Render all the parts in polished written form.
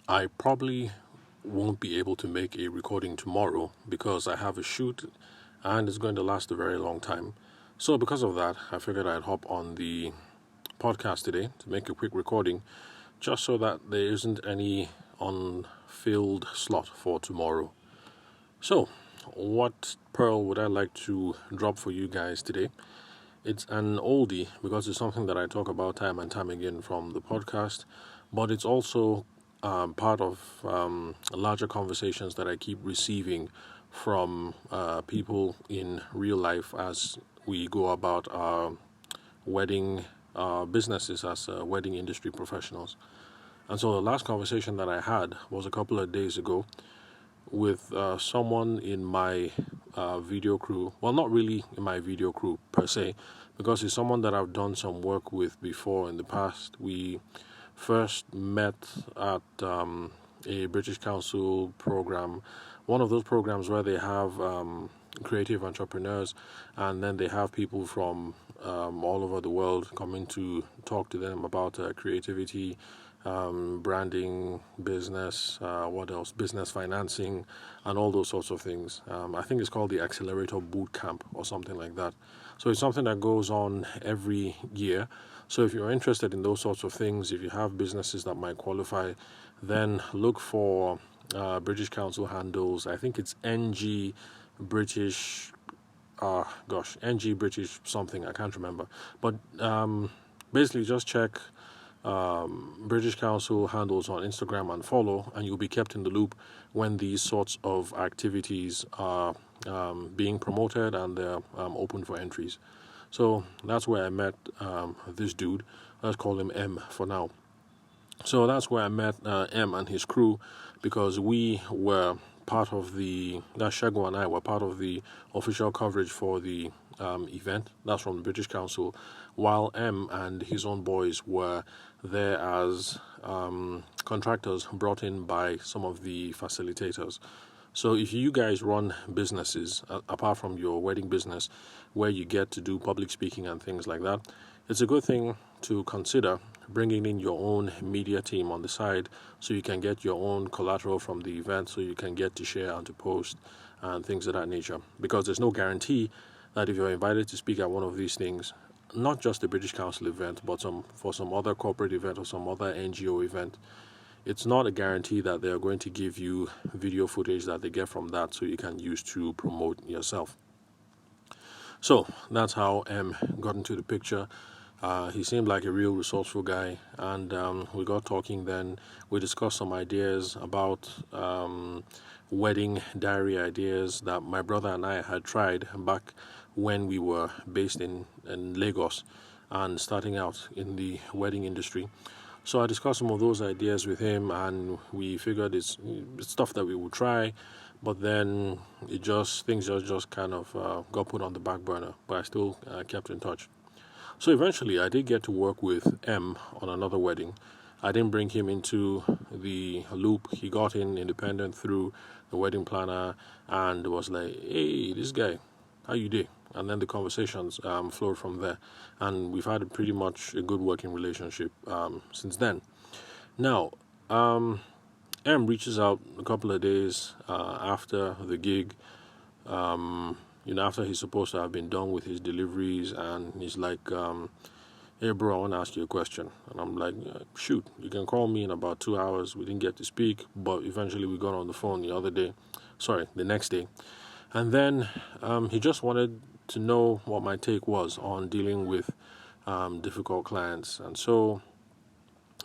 I probably won't be able to make a recording tomorrow because I have a shoot and it's going to last a very long time. So, because of that, I figured I'd hop on the podcast today to make a quick recording just so that there isn't any unfilled slot for tomorrow. So, what pearl would I like to drop for you guys today? It's an oldie because it's something that I talk about time and time again from the podcast, but it's also part of larger conversations that I keep receiving from people in real life as we go about our wedding businesses as wedding industry professionals. And so the last conversation that I had was a couple of days ago with someone in my video crew. Well, not really in my video crew per se, because he's someone that I've done some work with before in the past. We first met at a British Council program, one of those programs where they have creative entrepreneurs, and then they have people from all over the world coming to talk to them about creativity, branding, business, what else? Business financing, and all those sorts of things. I think it's called the Accelerator Boot Camp or something like that. So it's something that goes on every year. So if you're interested in those sorts of things, if you have businesses that might qualify, then look for British Council handles. I think it's NG British. NG British something. I can't remember. But basically, just check British Council handles on Instagram and follow, and you'll be kept in the loop when these sorts of activities are being promoted and they're open for entries. So that's where I met this dude. Let's call him M for now. So that's where I met M and his crew because we were part of that Shago and I were part of the official coverage for the event. That's from the British Council, while M and his own boys were there as contractors brought in by some of the facilitators. So if you guys run businesses, apart from your wedding business, where you get to do public speaking and things like that, it's a good thing to consider bringing in your own media team on the side so you can get your own collateral from the event so you can get to share and to post and things of that nature. Because there's no guarantee that if you're invited to speak at one of these things, not just the British Council event, but for some other corporate event or some other NGO event, it's not a guarantee that they're going to give you video footage that they get from that so you can use to promote yourself. So that's how M got into the picture. He seemed like a real resourceful guy, and we got talking. Then we discussed some ideas about wedding diary ideas that my brother and I had tried back when we were based in Lagos and starting out in the wedding industry. So I discussed some of those ideas with him, and we figured it's stuff that we would try, but then things just kind of got put on the back burner. But I still kept in touch. So eventually, I did get to work with M on another wedding. I didn't bring him into the loop. He got in independent through the wedding planner and was like, "Hey, this guy, how you doing?" And then the conversations flowed from there, and we've had pretty much a good working relationship since then. Now, M reaches out a couple of days after the gig. After he's supposed to have been done with his deliveries, and he's like, "Hey, bro, I want to ask you a question." And I'm like, "Shoot, you can call me in about 2 hours." We didn't get to speak, but eventually we got on the phone the next day. And then he just wanted to know what my take was on dealing with difficult clients. And so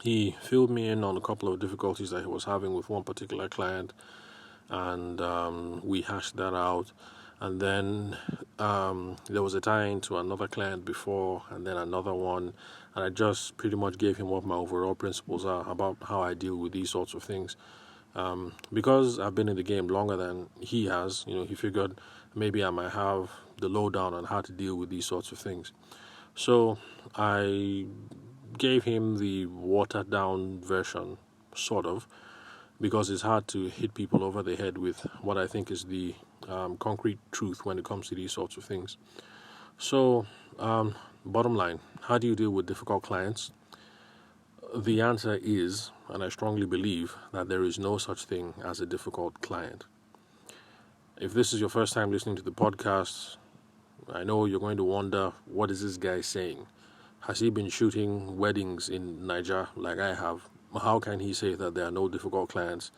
he filled me in on a couple of difficulties that he was having with one particular client, and we hashed that out. And then there was a tie-in to another client before, and then another one. And I just pretty much gave him what my overall principles are about how I deal with these sorts of things. Because I've been in the game longer than he has, he figured maybe I might have the lowdown on how to deal with these sorts of things. So I gave him the watered down version, sort of, because it's hard to hit people over the head with what I think is the concrete truth when it comes to these sorts of things. So, bottom line, how do you deal with difficult clients? The answer is, and I strongly believe, that there is no such thing as a difficult client. If this is your first time listening to the podcast, I know you're going to wonder, what is this guy saying? Has he been shooting weddings in Niger like I have? How can he say that there are no difficult clients?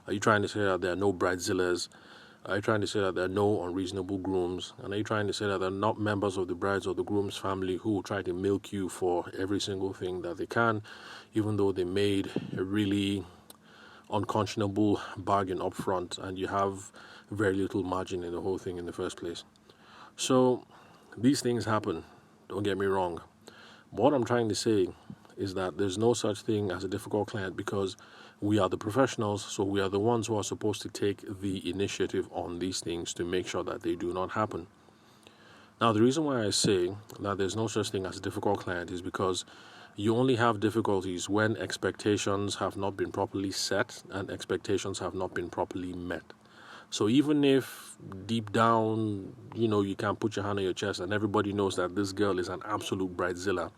Are you trying to say that there are no bridezillas? Are you trying to say that there are no unreasonable grooms? And are you trying to say that there are not members of the bride's or the groom's family who will try to milk you for every single thing that they can, even though they made a really unconscionable bargain up front and you have very little margin in the whole thing in the first place? So these things happen, don't get me wrong. But what I'm trying to say is that there's no such thing as a difficult client, because we are the professionals, so we are the ones who are supposed to take the initiative on these things to make sure that they do not happen. Now, the reason why I say that there's no such thing as a difficult client is because you only have difficulties when expectations have not been properly set and expectations have not been properly met. So even if deep down, you can put your hand on your chest and everybody knows that this girl is an absolute bridezilla,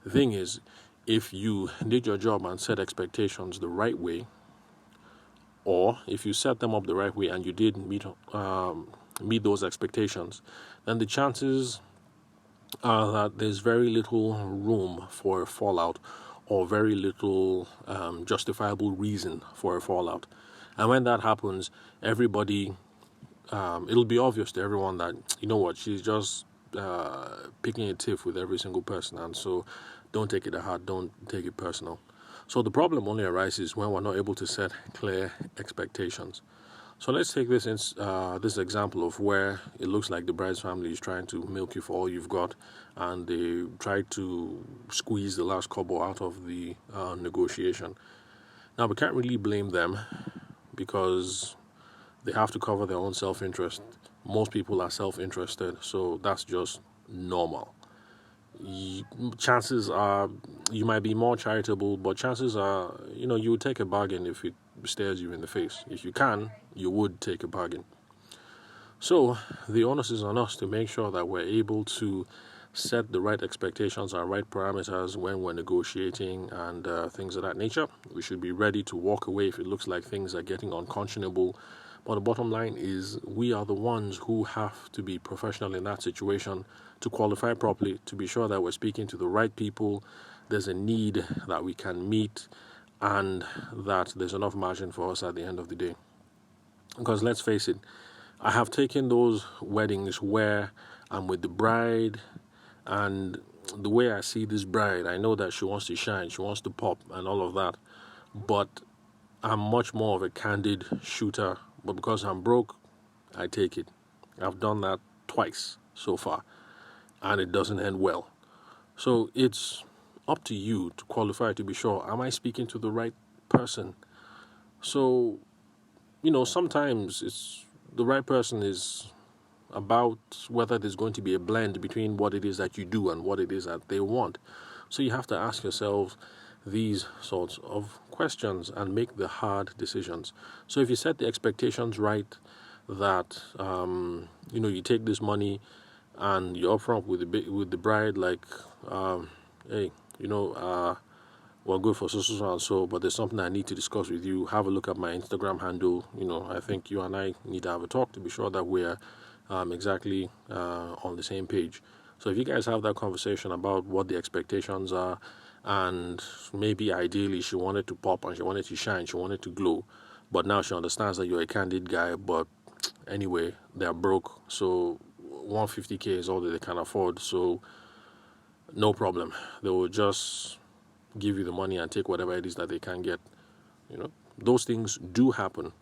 the thing is, if you did your job and set expectations the right way, or if you set them up the right way and you did meet those expectations, then the chances are that there's very little room for a fallout, or very little justifiable reason for a fallout. And when that happens, everybody, it'll be obvious to everyone that, she's just picking a tiff with every single person. And so don't take it to heart, don't take it personal. So the problem only arises when we're not able to set clear expectations. So let's take this example of where it looks like the bride's family is trying to milk you for all you've got, and they try to squeeze the last kobo out of the negotiation. Now, we can't really blame them, because they have to cover their own self-interest. Most people are self-interested, so that's just normal. Chances are you might be more charitable, but chances are, you would take a bargain if it stares you in the face. If you can, you would take a bargain. So the onus is on us to make sure that we're able to set the right expectations and right parameters when we're negotiating and things of that nature. We should be ready to walk away if it looks like things are getting unconscionable. But the bottom line is, we are the ones who have to be professional in that situation to qualify properly, to be sure that we're speaking to the right people, there's a need that we can meet, and that there's enough margin for us at the end of the day. Because let's face it, I have taken those weddings where I'm with the bride, and the way I see this bride, I know that she wants to shine, she wants to pop and all of that, but I'm much more of a candid shooter. But because I'm broke, I take it. I've done that twice so far, and it doesn't end well. So it's up to you to qualify, to be sure, am I speaking to the right person? So, sometimes the right person is about whether there's going to be a blend between what it is that you do and what it is that they want. So you have to ask yourself these sorts of questions and make the hard decisions. So if you set the expectations right, that you take this money and you're upfront with the bride, like, hey, we're good for so and so, but there's something I need to discuss with you. Have a look at my Instagram handle. I think you and I need to have a talk to be sure that we're exactly on the same page. So if you guys have that conversation about what the expectations are, and maybe ideally she wanted to pop and she wanted to shine, she wanted to glow, but now she understands that you're a candid guy, but anyway, they're broke, so 150k is all that they can afford, so no problem. They will just give you the money and take whatever it is that they can get. Those things do happen,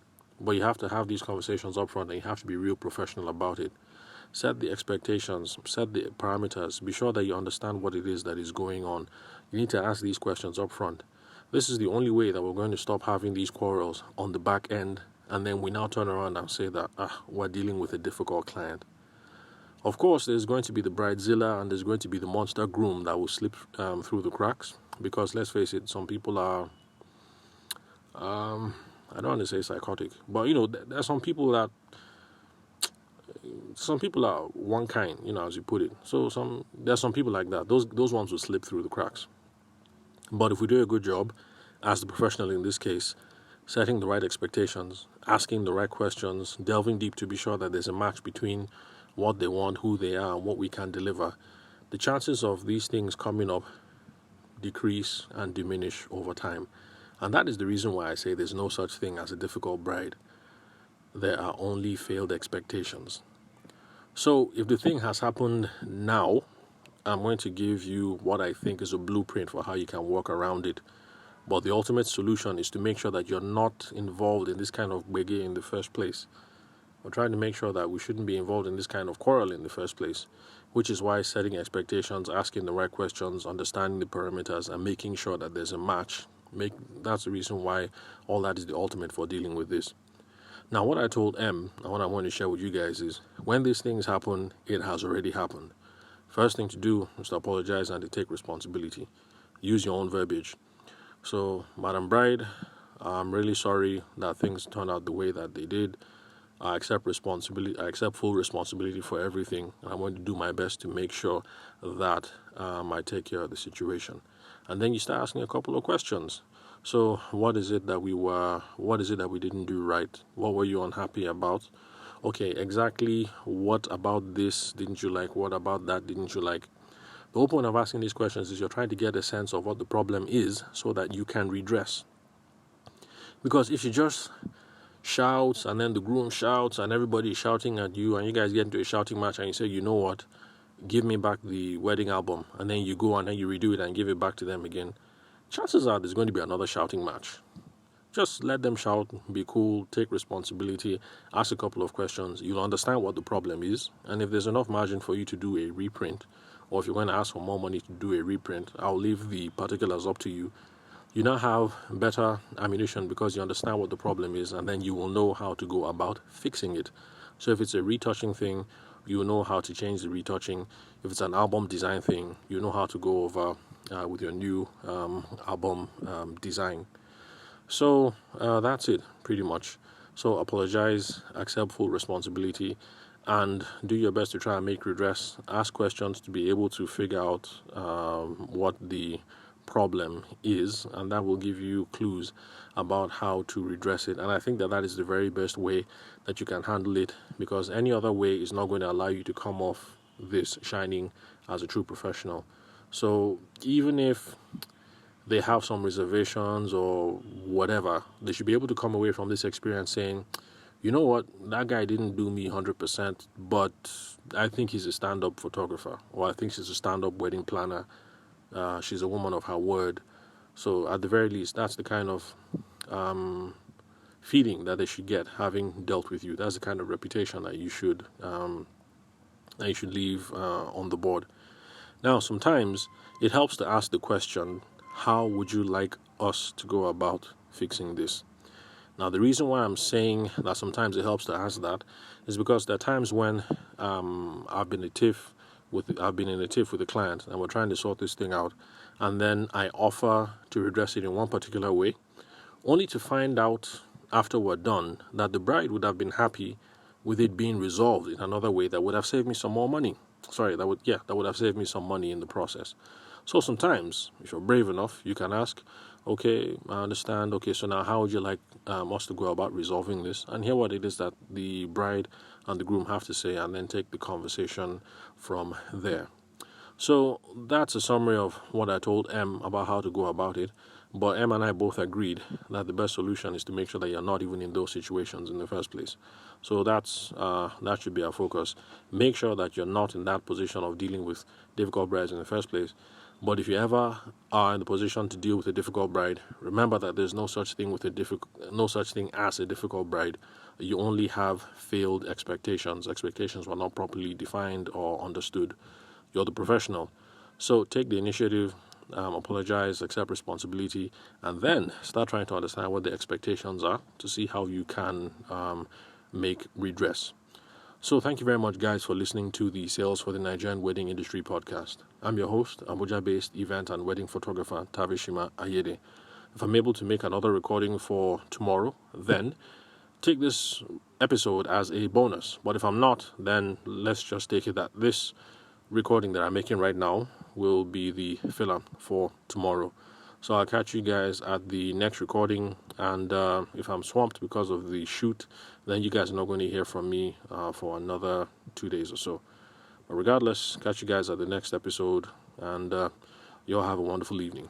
but you have to have these conversations up front, and you have to be real professional about it. Set the expectations, set the parameters, be sure that you understand what it is that is going on. You need to ask these questions up front. This is the only way that we're going to stop having these quarrels on the back end, and then we now turn around and say that we're dealing with a difficult client. Of course, there's going to be the bridezilla and there's going to be the monster groom that will slip through the cracks, because let's face it, some people are, I don't want to say psychotic, but there are some people are one kind, as you put it. So there's some people like that. Those ones will slip through the cracks. But if we do a good job, as the professional in this case, setting the right expectations, asking the right questions, delving deep to be sure that there's a match between what they want, who they are, and what we can deliver, the chances of these things coming up decrease and diminish over time. And that is the reason why I say there's no such thing as a difficult bride. There are only failed expectations. So if the thing has happened now, I'm going to give you what I think is a blueprint for how you can work around it. But the ultimate solution is to make sure that you're not involved in this kind of gbege in the first place. We're trying to make sure that we shouldn't be involved in this kind of quarrel in the first place, which is why setting expectations, asking the right questions, understanding the parameters, and making sure that there's a match, that's the reason why all that is the ultimate for dealing with this. Now, what I told M, and what I want to share with you guys is, when these things happen, it has already happened. First thing to do is to apologize and to take responsibility. Use your own verbiage. So, Madam Bride, I'm really sorry that things turned out the way that they did. I accept responsibility. I accept full responsibility for everything. And I'm going to do my best to make sure that I take care of the situation. And then you start asking a couple of questions. So, what is it that we didn't do right? What were you unhappy about? Okay, exactly what about this didn't you like? What about that didn't you like? The whole point of asking these questions is you're trying to get a sense of what the problem is so that you can redress. Because if you just shout and then the groom shouts and everybody is shouting at you and you guys get into a shouting match and you say, you know what, give me back the wedding album, and then you go and then you redo it and give it back to them again, chances are there's going to be another shouting match. Just let them shout, be cool, take responsibility, ask a couple of questions. You'll understand what the problem is. And if there's enough margin for you to do a reprint, or if you're going to ask for more money to do a reprint, I'll leave the particulars up to you. You now have better ammunition because you understand what the problem is, and then you will know how to go about fixing it. So if it's a retouching thing, you will know how to change the retouching. If it's an album design thing, you know how to go over with your new album design. So that's it, pretty much. So apologize, accept full responsibility, and do your best to try and make redress. Ask questions to be able to figure out what the problem is, and that will give you clues about how to redress it. And I think that is the very best way that you can handle it, because any other way is not going to allow you to come off this shining as a true professional. So even if they have some reservations or whatever, they should be able to come away from this experience saying, you know what, that guy didn't do me 100%, but I think he's a stand-up photographer, or I think she's a stand-up wedding planner. She's a woman of her word. So at the very least, that's the kind of feeling that they should get having dealt with you. That's the kind of reputation that you should leave on the board. Now, sometimes it helps to ask the question, how would you like us to go about fixing this? Now, the reason why I'm saying that sometimes it helps to ask that is because there are times when I've been in a tiff with a client and we're trying to sort this thing out, and then I offer to redress it in one particular way, only to find out after we're done that the bride would have been happy with it being resolved in another way that would have saved me some more money. That would have saved me some money in the process. So sometimes, if you're brave enough, you can ask, okay, I understand. Okay, so now how would you like us to go about resolving this? And hear what it is that the bride and the groom have to say, and then take the conversation from there. So that's a summary of what I told M about how to go about it. But M and I both agreed that the best solution is to make sure that you're not even in those situations in the first place. So that should be our focus. Make sure that you're not in that position of dealing with difficult brides in the first place. But if you ever are in the position to deal with a difficult bride, remember that there's no such thing as a difficult bride. You only have failed expectations. Expectations were not properly defined or understood. You're the professional. So take the initiative, apologize, accept responsibility, and then start trying to understand what the expectations are to see how you can make redress. So thank you very much, guys, for listening to the Sales for the Nigerian Wedding Industry podcast. I'm your host, Abuja-based event and wedding photographer, Tavishima Ayede. If I'm able to make another recording for tomorrow, then take this episode as a bonus. But if I'm not, then let's just take it that this recording that I'm making right now will be the filler for tomorrow. So I'll catch you guys at the next recording. And if I'm swamped because of the shoot, then you guys are not going to hear from me for another 2 days or so. But regardless, catch you guys at the next episode. And you all have a wonderful evening.